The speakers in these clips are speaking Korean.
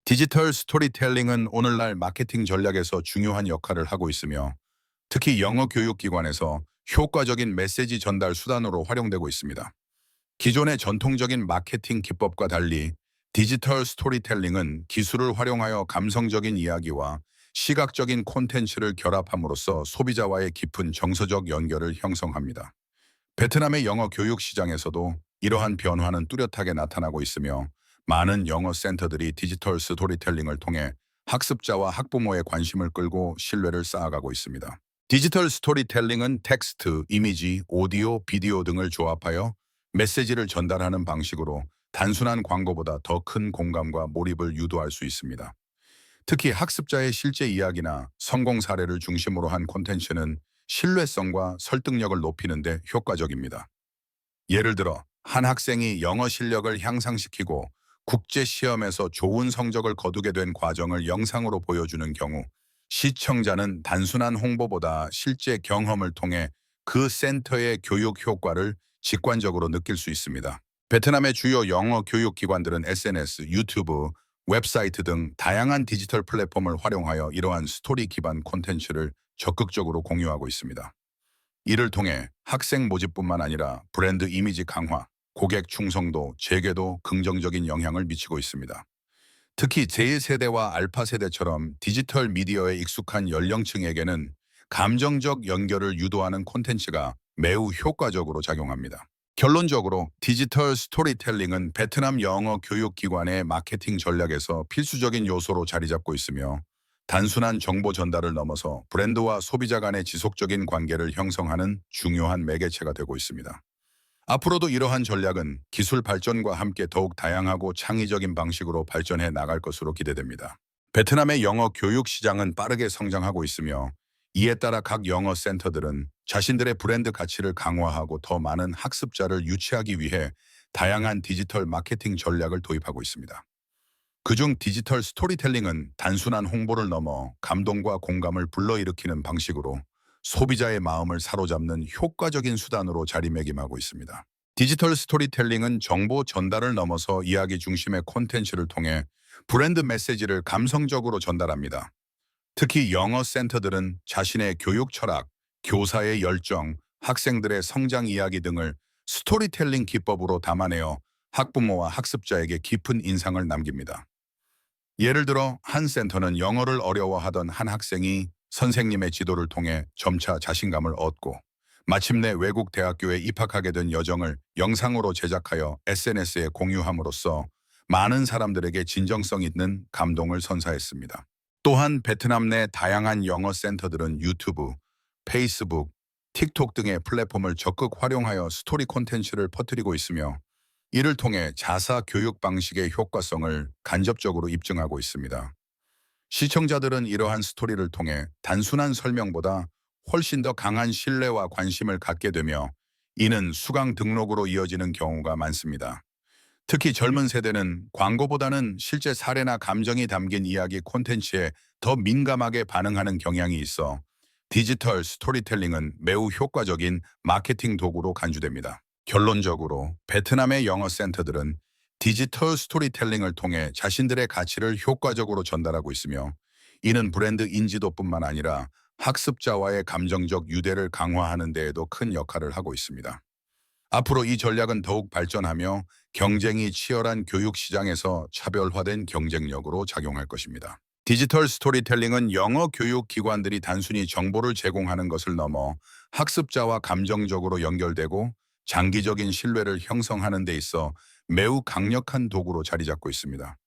디지털 스토리텔링은 오늘날 마케팅 전략에서 중요한 역할을 하고 있으며 특히 영어 교육 기관에서 효과적인 메시지 전달 수단으로 활용되고 있습니다. 기존의 전통적인 마케팅 기법과 달리 디지털 스토리텔링은 기술을 활용하여 감성적인 이야기와 시각적인 콘텐츠를 결합함으로써 소비자와의 깊은 정서적 연결을 형성합니다. 베트남의 영어 교육 시장에서도 이러한 변화는 뚜렷하게 나타나고 있으며 많은 영어 센터들이 디지털 스토리텔링을 통해 학습자와 학부모의 관심을 끌고 신뢰를 쌓아가고 있습니다. 디지털 스토리텔링은 텍스트, 이미지, 오디오, 비디오 등을 조합하여 메시지를 전달하는 방식으로 단순한 광고보다 더 큰 공감과 몰입을 유도할 수 있습니다. 특히 학습자의 실제 이야기나 성공 사례를 중심으로 한 콘텐츠는 신뢰성과 설득력을 높이는 데 효과적입니다. 예를 들어 한 학생이 영어 실력을 향상시키고 국제 시험에서 좋은 성적을 거두게 된 과정을 영상으로 보여주는 경우 시청자는 단순한 홍보보다 실제 경험을 통해 그 센터의 교육 효과를 직관적으로 느낄 수 있습니다. 베트남의 주요 영어 교육 기관들은 SNS, 유튜브, 웹사이트 등 다양한 디지털 플랫폼을 활용하여 이러한 스토리 기반 콘텐츠를 적극적으로 공유하고 있습니다. 이를 통해 학생 모집뿐만 아니라 브랜드 이미지 강화, 고객 충성도, 재개도 긍정적인 영향을 미치고 있습니다. 특히 제1세대와 알파 세대처럼 디지털 미디어에 익숙한 연령층에게는 감정적 연결을 유도하는 콘텐츠가 매우 효과적으로 작용합니다. 결론적으로 디지털 스토리텔링은 베트남 영어 교육기관의 마케팅 전략에서 필수적인 요소로 자리 잡고 있으며 단순한 정보 전달을 넘어서 브랜드와 소비자 간의 지속적인 관계를 형성하는 중요한 매개체가 되고 있습니다. 앞으로도 이러한 전략은 기술 발전과 함께 더욱 다양하고 창의적인 방식으로 발전해 나갈 것으로 기대됩니다. 베트남의 영어 교육 시장은 빠르게 성장하고 있으며 이에 따라 각 영어 센터들은 자신들의 브랜드 가치를 강화하고 더 많은 학습자를 유치하기 위해 다양한 디지털 마케팅 전략을 도입하고 있습니다. 그중 디지털 스토리텔링은 단순한 홍보를 넘어 감동과 공감을 불러일으키는 방식으로 소비자의 마음을 사로잡는 효과적인 수단으로 자리매김하고 있습니다. 디지털 스토리텔링은 정보 전달을 넘어서 이야기 중심의 콘텐츠를 통해 브랜드 메시지를 감성적으로 전달합니다. 특히 영어 센터들은 자신의 교육 철학, 교사의 열정, 학생들의 성장 이야기 등을 스토리텔링 기법으로 담아내어 학부모와 학습자에게 깊은 인상을 남깁니다. 예를 들어 한 센터는 영어를 어려워하던 한 학생이 선생님의 지도를 통해 점차 자신감을 얻고 마침내 외국 대학교에 입학하게 된 여정을 영상으로 제작하여 SNS에 공유함으로써 많은 사람들에게 진정성 있는 감동을 선사했습니다. 또한 베트남 내 다양한 영어 센터들은 유튜브, 페이스북, 틱톡 등의 플랫폼을 적극 활용하여 스토리 콘텐츠를 퍼뜨리고 있으며 이를 통해 자사 교육 방식의 효과성을 간접적으로 입증하고 있습니다. 시청자들은 이러한 스토리를 통해 단순한 설명보다 훨씬 더 강한 신뢰와 관심을 갖게 되며 이는 수강 등록으로 이어지는 경우가 많습니다. 특히 젊은 세대는 광고보다는 실제 사례나 감정이 담긴 이야기 콘텐츠에 더 민감하게 반응하는 경향이 있어 디지털 스토리텔링은 매우 효과적인 마케팅 도구로 간주됩니다. 결론적으로 베트남의 영어 센터들은 디지털 스토리텔링을 통해 자신들의 가치를 효과적으로 전달하고 있으며 이는 브랜드 인지도뿐만 아니라 학습자와의 감정적 유대를 강화하는 데에도 큰 역할을 하고 있습니다. 앞으로 이 전략은 더욱 발전하며 경쟁이 치열한 교육 시장에서 차별화된 경쟁력으로 작용할 것입니다. 디지털 스토리텔링은 영어 교육 기관들이 단순히 정보를 제공하는 것을 넘어 학습자와 감정적으로 연결되고 장기적인 신뢰를 형성하는 데 있어 매우 강력한 도구로 자리 잡고 있습니다.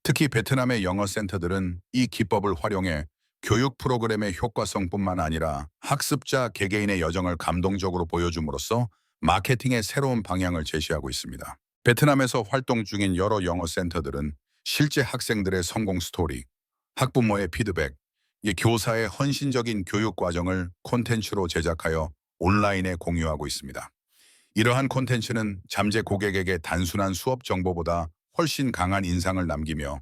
특히 베트남의 영어 센터들은 이 기법을 활용해 교육 프로그램의 효과성뿐만 아니라 학습자 개개인의 여정을 감동적으로 보여줌으로써 마케팅의 새로운 방향을 제시하고 있습니다. 베트남에서 활동 중인 여러 영어 센터들은 실제 학생들의 성공 스토리, 학부모의 피드백, 교사의 헌신적인 교육 과정을 콘텐츠로 제작하여 온라인에 공유하고 있습니다. 이러한 콘텐츠는 잠재 고객에게 단순한 수업 정보보다 훨씬 강한 인상을 남기며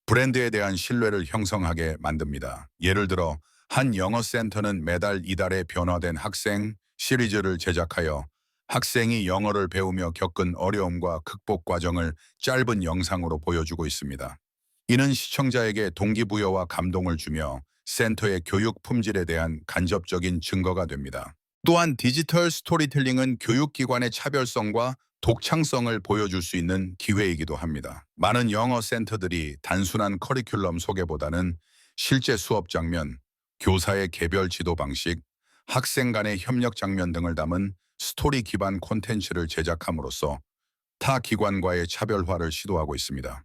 브랜드에 대한 신뢰를 형성하게 만듭니다. 예를 들어 한 영어 센터는 매달 이달에 변화된 학생 시리즈를 제작하여 학생이 영어를 배우며 겪은 어려움과 극복 과정을 짧은 영상으로 보여주고 있습니다. 이는 시청자에게 동기부여와 감동을 주며 센터의 교육 품질에 대한 간접적인 증거가 됩니다. 또한 디지털 스토리텔링은 교육기관의 차별성과 독창성을 보여줄 수 있는 기회이기도 합니다. 많은 영어 센터들이 단순한 커리큘럼 소개보다는 실제 수업 장면, 교사의 개별 지도 방식, 학생 간의 협력 장면 등을 담은 스토리 기반 콘텐츠를 제작함으로써 타 기관과의 차별화를 시도하고 있습니다.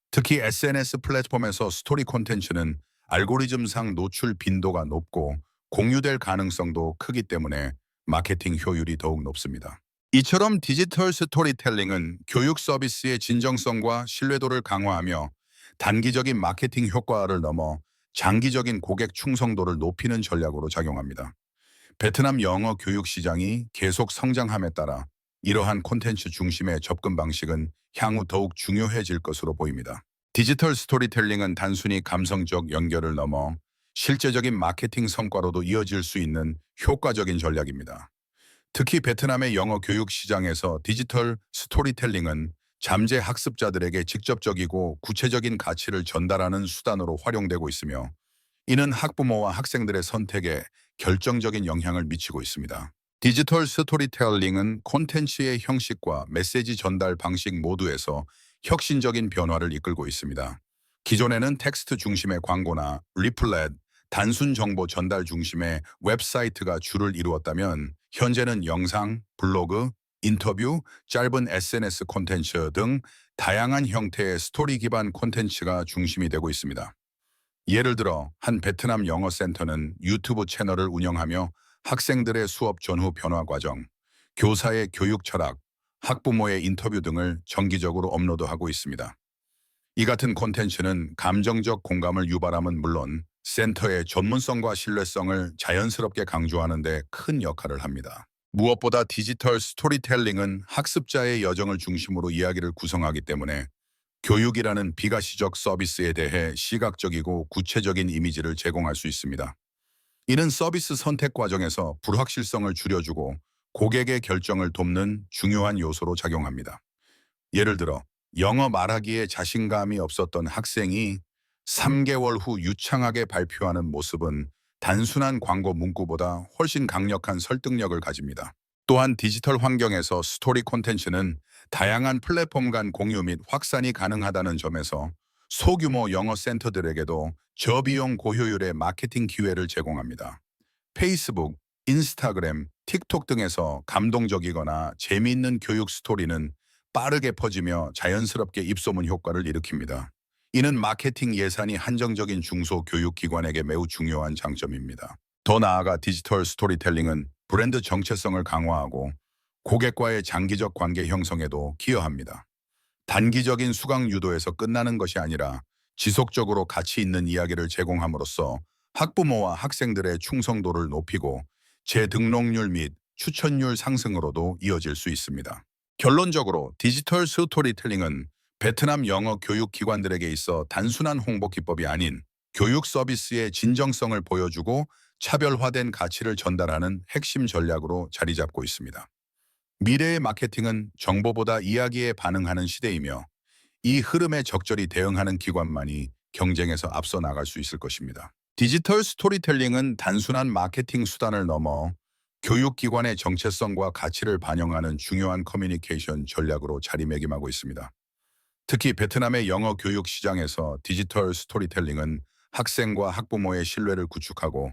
특히 SNS 플랫폼에서 스토리 콘텐츠는 알고리즘상 노출 빈도가 높고 공유될 가능성도 크기 때문에 마케팅 효율이 더욱 높습니다. 이처럼 디지털 스토리텔링은 교육 서비스의 진정성과 신뢰도를 강화하며 단기적인 마케팅 효과를 넘어 장기적인 고객 충성도를 높이는 전략으로 작용합니다. 베트남 영어 교육 시장이 계속 성장함에 따라 이러한 콘텐츠 중심의 접근 방식은 향후 더욱 중요해질 것으로 보입니다. 디지털 스토리텔링은 단순히 감성적 연결을 넘어 실제적인 마케팅 성과로도 이어질 수 있는 효과적인 전략입니다. 특히 베트남의 영어 교육 시장에서 디지털 스토리텔링은 잠재 학습자들에게 직접적이고 구체적인 가치를 전달하는 수단으로 활용되고 있으며 이는 학부모와 학생들의 선택에 결정적인 영향을 미치고 있습니다. 디지털 스토리텔링은 콘텐츠의 형식과 메시지 전달 방식 모두에서 혁신적인 변화를 이끌고 있습니다. 기존에는 텍스트 중심의 광고나 리플렛, 단순 정보 전달 중심의 웹사이트가 주를 이루었다면 현재는 영상, 블로그, 인터뷰, 짧은 SNS 콘텐츠 등 다양한 형태의 스토리 기반 콘텐츠가 중심이 되고 있습니다. 예를 들어 한 베트남 영어 센터는 유튜브 채널을 운영하며 학생들의 수업 전후 변화 과정, 교사의 교육 철학, 학부모의 인터뷰 등을 정기적으로 업로드하고 있습니다. 이 같은 콘텐츠는 감정적 공감을 유발함은 물론 센터의 전문성과 신뢰성을 자연스럽게 강조하는 데 큰 역할을 합니다. 무엇보다 디지털 스토리텔링은 학습자의 여정을 중심으로 이야기를 구성하기 때문에 교육이라는 비가시적 서비스에 대해 시각적이고 구체적인 이미지를 제공할 수 있습니다. 이는 서비스 선택 과정에서 불확실성을 줄여주고 고객의 결정을 돕는 중요한 요소로 작용합니다. 예를 들어 영어 말하기에 자신감이 없었던 학생이 3개월 후 유창하게 발표하는 모습은 단순한 광고 문구보다 훨씬 강력한 설득력을 가집니다. 또한 디지털 환경에서 스토리 콘텐츠는 다양한 플랫폼 간 공유 및 확산이 가능하다는 점에서 소규모 영어 센터들에게도 저비용 고효율의 마케팅 기회를 제공합니다. 페이스북, 인스타그램, 틱톡 등에서 감동적이거나 재미있는 교육 스토리는 빠르게 퍼지며 자연스럽게 입소문 효과를 일으킵니다. 이는 마케팅 예산이 한정적인 중소교육기관에게 매우 중요한 장점입니다. 더 나아가 디지털 스토리텔링은 브랜드 정체성을 강화하고 고객과의 장기적 관계 형성에도 기여합니다. 단기적인 수강 유도에서 끝나는 것이 아니라 지속적으로 가치 있는 이야기를 제공함으로써 학부모와 학생들의 충성도를 높이고 재등록률 및 추천율 상승으로도 이어질 수 있습니다. 결론적으로 디지털 스토리텔링은 베트남 영어 교육 기관들에게 있어 단순한 홍보 기법이 아닌 교육 서비스의 진정성을 보여주고 차별화된 가치를 전달하는 핵심 전략으로 자리 잡고 있습니다. 미래의 마케팅은 정보보다 이야기에 반응하는 시대이며 이 흐름에 적절히 대응하는 기관만이 경쟁에서 앞서 나갈 수 있을 것입니다. 디지털 스토리텔링은 단순한 마케팅 수단을 넘어 교육기관의 정체성과 가치를 반영하는 중요한 커뮤니케이션 전략으로 자리매김하고 있습니다. 특히 베트남의 영어 교육 시장에서 디지털 스토리텔링은 학생과 학부모의 신뢰를 구축하고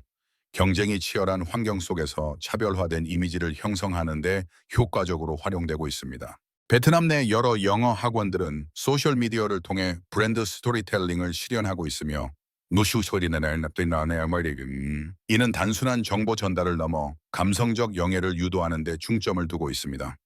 경쟁이 치열한 환경 속에서 차별화된 이미지를 형성하는 데 효과적으로 활용되고 있습니다. 베트남 내 여러 영어 학원들은 소셜미디어를 통해 브랜드 스토리텔링을 실현하고 있으며 이는 단순한 정보 전달을 넘어 감성적 영예를 유도하는 데 중점을 두고 있습니다.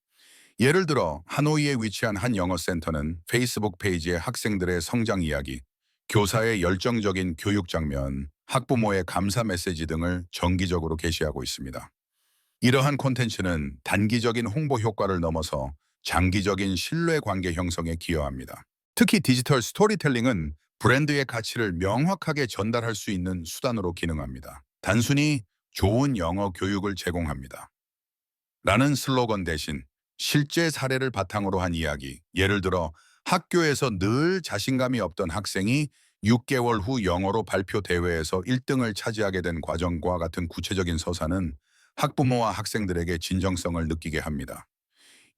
예를 들어 하노이에 위치한 한 영어 센터는 페이스북 페이지에 학생들의 성장 이야기, 교사의 열정적인 교육 장면, 학부모의 감사 메시지 등을 정기적으로 게시하고 있습니다. 이러한 콘텐츠는 단기적인 홍보 효과를 넘어서 장기적인 신뢰 관계 형성에 기여합니다. 특히 디지털 스토리텔링은 브랜드의 가치를 명확하게 전달할 수 있는 수단으로 기능합니다. 단순히 좋은 영어 교육을 제공합니다. 라는 슬로건 대신 실제 사례를 바탕으로 한 이야기, 예를 들어 학교에서 늘 자신감이 없던 학생이 6개월 후 영어로 발표 대회에서 1등을 차지하게 된 과정과 같은 구체적인 서사는 학부모와 학생들에게 진정성을 느끼게 합니다.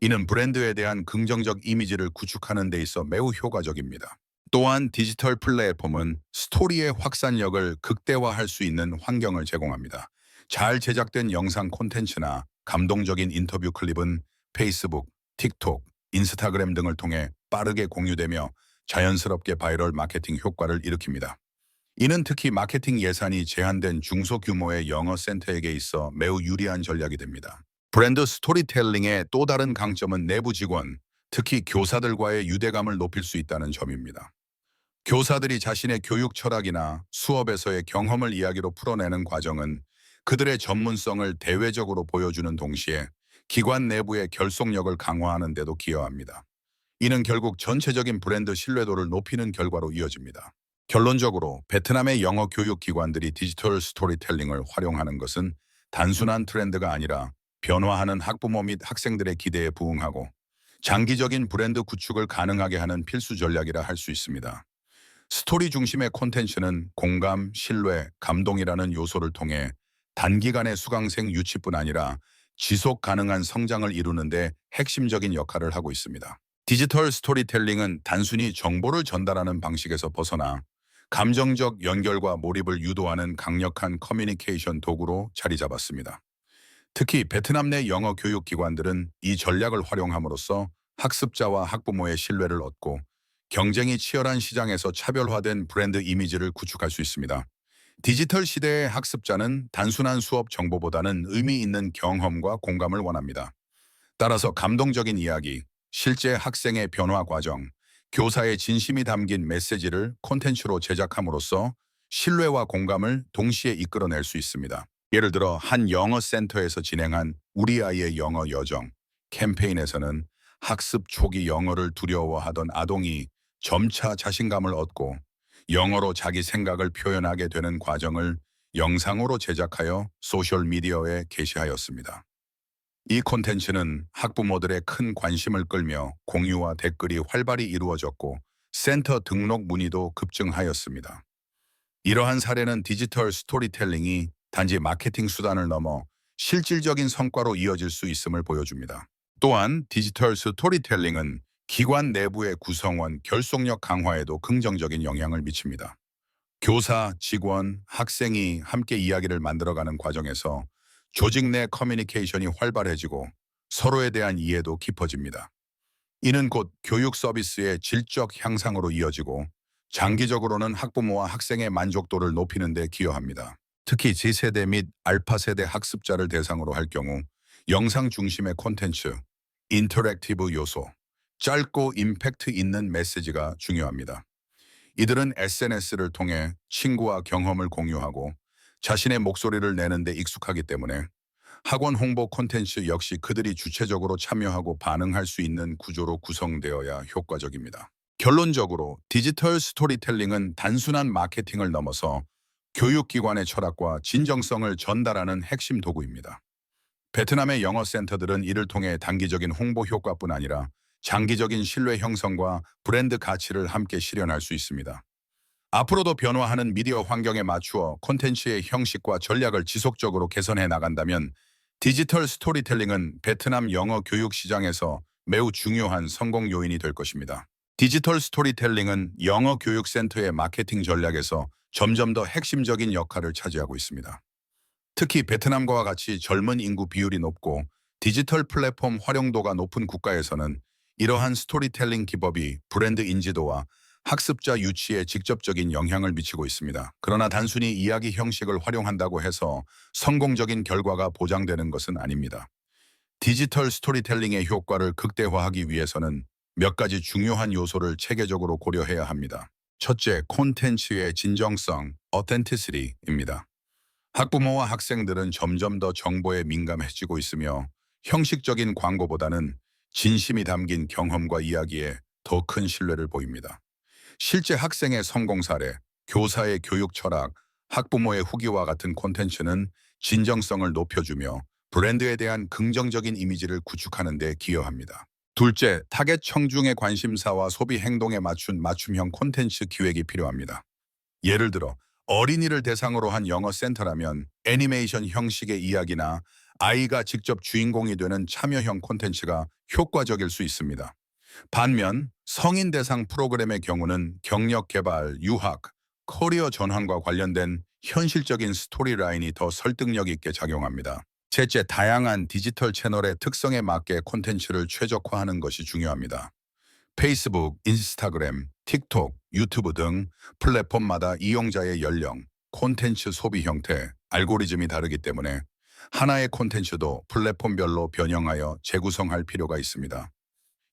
이는 브랜드에 대한 긍정적 이미지를 구축하는 데 있어 매우 효과적입니다. 또한 디지털 플랫폼은 스토리의 확산력을 극대화할 수 있는 환경을 제공합니다. 잘 제작된 영상 콘텐츠나 감동적인 인터뷰 클립은 페이스북, 틱톡, 인스타그램 등을 통해 빠르게 공유되며 자연스럽게 바이럴 마케팅 효과를 일으킵니다. 이는 특히 마케팅 예산이 제한된 중소규모의 영어 센터에게 있어 매우 유리한 전략이 됩니다. 브랜드 스토리텔링의 또 다른 강점은 내부 직원, 특히 교사들과의 유대감을 높일 수 있다는 점입니다. 교사들이 자신의 교육 철학이나 수업에서의 경험을 이야기로 풀어내는 과정은 그들의 전문성을 대외적으로 보여주는 동시에 기관 내부의 결속력을 강화하는 데도 기여합니다. 이는 결국 전체적인 브랜드 신뢰도를 높이는 결과로 이어집니다. 결론적으로 베트남의 영어 교육 기관들이 디지털 스토리텔링을 활용하는 것은 단순한 트렌드가 아니라 변화하는 학부모 및 학생들의 기대에 부응하고 장기적인 브랜드 구축을 가능하게 하는 필수 전략이라 할 수 있습니다. 스토리 중심의 콘텐츠는 공감, 신뢰, 감동이라는 요소를 통해 단기간의 수강생 유치뿐 아니라 지속 가능한 성장을 이루는 데 핵심적인 역할을 하고 있습니다. 디지털 스토리텔링은 단순히 정보를 전달하는 방식에서 벗어나 감정적 연결과 몰입을 유도하는 강력한 커뮤니케이션 도구로 자리 잡았습니다. 특히 베트남 내 영어 교육 기관들은 이 전략을 활용함으로써 학습자와 학부모의 신뢰를 얻고 경쟁이 치열한 시장에서 차별화된 브랜드 이미지를 구축할 수 있습니다. 디지털 시대의 학습자는 단순한 수업 정보보다는 의미 있는 경험과 공감을 원합니다. 따라서 감동적인 이야기, 실제 학생의 변화 과정, 교사의 진심이 담긴 메시지를 콘텐츠로 제작함으로써 신뢰와 공감을 동시에 이끌어낼 수 있습니다. 예를 들어 한 영어 센터에서 진행한 우리 아이의 영어 여정 캠페인에서는 학습 초기 영어를 두려워하던 아동이 점차 자신감을 얻고 영어로 자기 생각을 표현하게 되는 과정을 영상으로 제작하여 소셜미디어에 게시하였습니다. 이 콘텐츠는 학부모들의 큰 관심을 끌며 공유와 댓글이 활발히 이루어졌고 센터 등록 문의도 급증하였습니다. 이러한 사례는 디지털 스토리텔링이 단지 마케팅 수단을 넘어 실질적인 성과로 이어질 수 있음을 보여줍니다. 또한 디지털 스토리텔링은 기관 내부의 구성원 결속력 강화에도 긍정적인 영향을 미칩니다. 교사, 직원, 학생이 함께 이야기를 만들어가는 과정에서 조직 내 커뮤니케이션이 활발해지고 서로에 대한 이해도 깊어집니다. 이는 곧 교육 서비스의 질적 향상으로 이어지고 장기적으로는 학부모와 학생의 만족도를 높이는 데 기여합니다. 특히 G세대 및 알파세대 학습자를 대상으로 할 경우 영상 중심의 콘텐츠, 인터랙티브 요소, 짧고 임팩트 있는 메시지가 중요합니다. 이들은 SNS를 통해 친구와 경험을 공유하고 자신의 목소리를 내는 데 익숙하기 때문에 학원 홍보 콘텐츠 역시 그들이 주체적으로 참여하고 반응할 수 있는 구조로 구성되어야 효과적입니다. 결론적으로 디지털 스토리텔링은 단순한 마케팅을 넘어서 교육기관의 철학과 진정성을 전달하는 핵심 도구입니다. 베트남의 영어 센터들은 이를 통해 단기적인 홍보 효과뿐 아니라 장기적인 신뢰 형성과 브랜드 가치를 함께 실현할 수 있습니다. 앞으로도 변화하는 미디어 환경에 맞추어 콘텐츠의 형식과 전략을 지속적으로 개선해 나간다면 디지털 스토리텔링은 베트남 영어 교육 시장에서 매우 중요한 성공 요인이 될 것입니다. 디지털 스토리텔링은 영어 교육 센터의 마케팅 전략에서 점점 더 핵심적인 역할을 차지하고 있습니다. 특히 베트남과 같이 젊은 인구 비율이 높고 디지털 플랫폼 활용도가 높은 국가에서는 이러한 스토리텔링 기법이 브랜드 인지도와 학습자 유치에 직접적인 영향을 미치고 있습니다. 그러나 단순히 이야기 형식을 활용한다고 해서 성공적인 결과가 보장되는 것은 아닙니다. 디지털 스토리텔링의 효과를 극대화하기 위해서는 몇 가지 중요한 요소를 체계적으로 고려해야 합니다. 첫째, 콘텐츠의 진정성, authenticity입니다. 학부모와 학생들은 점점 더 정보에 민감해지고 있으며 형식적인 광고보다는 진심이 담긴 경험과 이야기에 더 큰 신뢰를 보입니다. 실제 학생의 성공 사례, 교사의 교육 철학, 학부모의 후기와 같은 콘텐츠는 진정성을 높여주며 브랜드에 대한 긍정적인 이미지를 구축하는 데 기여합니다. 둘째, 타겟 청중의 관심사와 소비 행동에 맞춘 맞춤형 콘텐츠 기획이 필요합니다. 예를 들어 어린이를 대상으로 한 영어 센터라면 애니메이션 형식의 이야기나 아이가 직접 주인공이 되는 참여형 콘텐츠가 효과적일 수 있습니다. 반면 성인 대상 프로그램의 경우는 경력 개발, 유학, 커리어 전환과 관련된 현실적인 스토리라인이 더 설득력 있게 작용합니다. 셋째, 다양한 디지털 채널의 특성에 맞게 콘텐츠를 최적화하는 것이 중요합니다. 페이스북, 인스타그램, 틱톡, 유튜브 등 플랫폼마다 이용자의 연령, 콘텐츠 소비 형태, 알고리즘이 다르기 때문에 하나의 콘텐츠도 플랫폼별로 변형하여 재구성할 필요가 있습니다.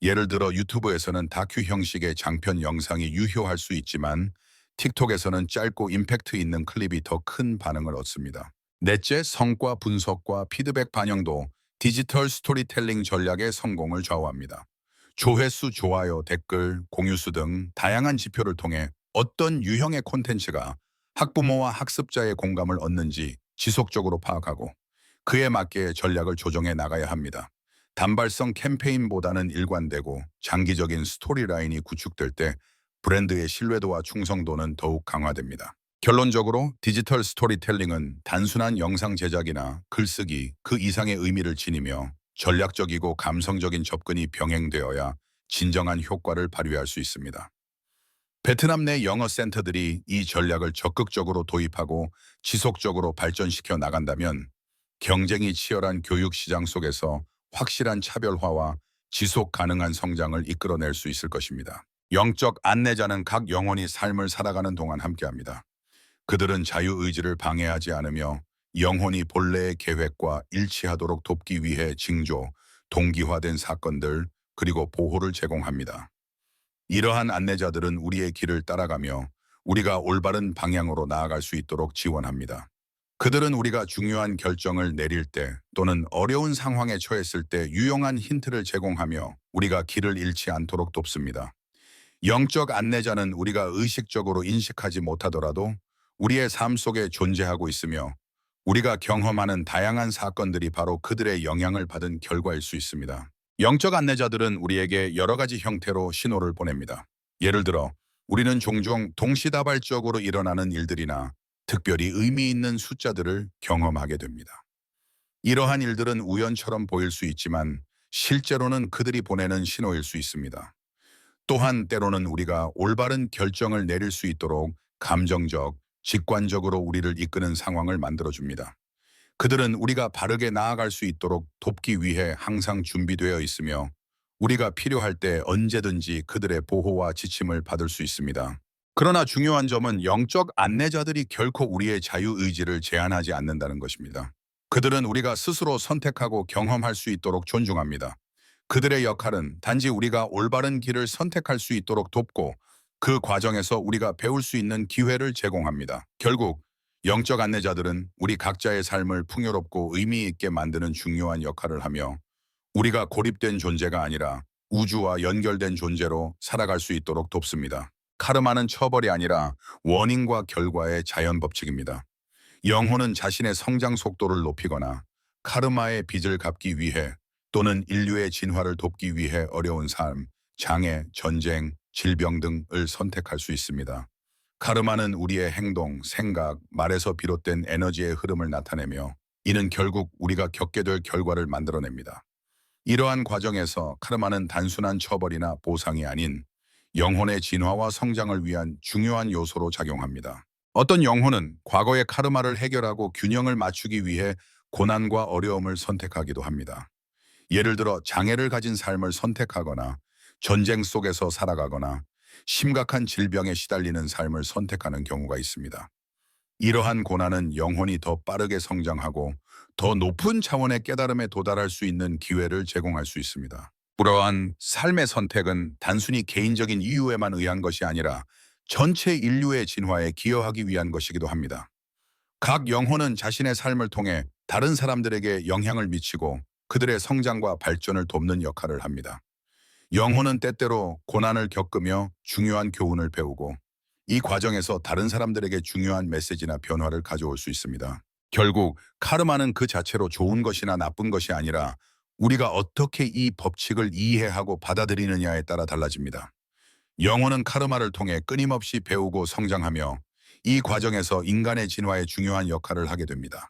예를 들어 유튜브에서는 다큐 형식의 장편 영상이 유효할 수 있지만 틱톡에서는 짧고 임팩트 있는 클립이 더 큰 반응을 얻습니다. 넷째, 성과 분석과 피드백 반영도 디지털 스토리텔링 전략의 성공을 좌우합니다. 조회수, 좋아요, 댓글, 공유수 등 다양한 지표를 통해 어떤 유형의 콘텐츠가 학부모와 학습자의 공감을 얻는지 지속적으로 파악하고 그에 맞게 전략을 조정해 나가야 합니다. 단발성 캠페인보다는 일관되고 장기적인 스토리라인이 구축될 때 브랜드의 신뢰도와 충성도는 더욱 강화됩니다. 결론적으로 디지털 스토리텔링은 단순한 영상 제작이나 글쓰기 그 이상의 의미를 지니며 전략적이고 감성적인 접근이 병행되어야 진정한 효과를 발휘할 수 있습니다. 베트남 내 영어 센터들이 이 전략을 적극적으로 도입하고 지속적으로 발전시켜 나간다면 경쟁이 치열한 교육 시장 속에서 확실한 차별화와 지속 가능한 성장을 이끌어낼 수 있을 것입니다. 영적 안내자는 각 영혼이 삶을 살아가는 동안 함께합니다. 그들은 자유의지를 방해하지 않으며 영혼이 본래의 계획과 일치하도록 돕기 위해 징조, 동기화된 사건들, 그리고 보호를 제공합니다. 이러한 안내자들은 우리의 길을 따라가며 우리가 올바른 방향으로 나아갈 수 있도록 지원합니다. 그들은 우리가 중요한 결정을 내릴 때 또는 어려운 상황에 처했을 때 유용한 힌트를 제공하며 우리가 길을 잃지 않도록 돕습니다. 영적 안내자는 우리가 의식적으로 인식하지 못하더라도 우리의 삶 속에 존재하고 있으며 우리가 경험하는 다양한 사건들이 바로 그들의 영향을 받은 결과일 수 있습니다. 영적 안내자들은 우리에게 여러 가지 형태로 신호를 보냅니다. 예를 들어 우리는 종종 동시다발적으로 일어나는 일들이나 특별히 의미 있는 숫자들을 경험하게 됩니다. 이러한 일들은 우연처럼 보일 수 있지만 실제로는 그들이 보내는 신호일 수 있습니다. 또한 때로는 우리가 올바른 결정을 내릴 수 있도록 감정적, 직관적으로 우리를 이끄는 상황을 만들어줍니다. 그들은 우리가 바르게 나아갈 수 있도록 돕기 위해 항상 준비되어 있으며 우리가 필요할 때 언제든지 그들의 보호와 지침을 받을 수 있습니다. 그러나 중요한 점은 영적 안내자들이 결코 우리의 자유의지를 제한하지 않는다는 것입니다. 그들은 우리가 스스로 선택하고 경험할 수 있도록 존중합니다. 그들의 역할은 단지 우리가 올바른 길을 선택할 수 있도록 돕고 그 과정에서 우리가 배울 수 있는 기회를 제공합니다. 결국 영적 안내자들은 우리 각자의 삶을 풍요롭고 의미 있게 만드는 중요한 역할을 하며 우리가 고립된 존재가 아니라 우주와 연결된 존재로 살아갈 수 있도록 돕습니다. 카르마는 처벌이 아니라 원인과 결과의 자연 법칙입니다. 영혼은 자신의 성장 속도를 높이거나 카르마의 빚을 갚기 위해 또는 인류의 진화를 돕기 위해 어려운 삶, 장애, 전쟁, 질병 등을 선택할 수 있습니다. 카르마는 우리의 행동, 생각, 말에서 비롯된 에너지의 흐름을 나타내며 이는 결국 우리가 겪게 될 결과를 만들어냅니다. 이러한 과정에서 카르마는 단순한 처벌이나 보상이 아닌 영혼의 진화와 성장을 위한 중요한 요소로 작용합니다. 어떤 영혼은 과거의 카르마를 해결하고 균형을 맞추기 위해 고난과 어려움을 선택하기도 합니다. 예를 들어 장애를 가진 삶을 선택하거나 전쟁 속에서 살아가거나 심각한 질병에 시달리는 삶을 선택하는 경우가 있습니다. 이러한 고난은 영혼이 더 빠르게 성장하고 더 높은 차원의 깨달음에 도달할 수 있는 기회를 제공할 수 있습니다. 그러한 삶의 선택은 단순히 개인적인 이유에만 의한 것이 아니라 전체 인류의 진화에 기여하기 위한 것이기도 합니다. 각 영혼은 자신의 삶을 통해 다른 사람들에게 영향을 미치고 그들의 성장과 발전을 돕는 역할을 합니다. 영혼은 때때로 고난을 겪으며 중요한 교훈을 배우고 이 과정에서 다른 사람들에게 중요한 메시지나 변화를 가져올 수 있습니다. 결국 카르마는 그 자체로 좋은 것이나 나쁜 것이 아니라 우리가 어떻게 이 법칙을 이해하고 받아들이느냐에 따라 달라집니다. 영혼은 카르마를 통해 끊임없이 배우고 성장하며 이 과정에서 인간의 진화에 중요한 역할을 하게 됩니다.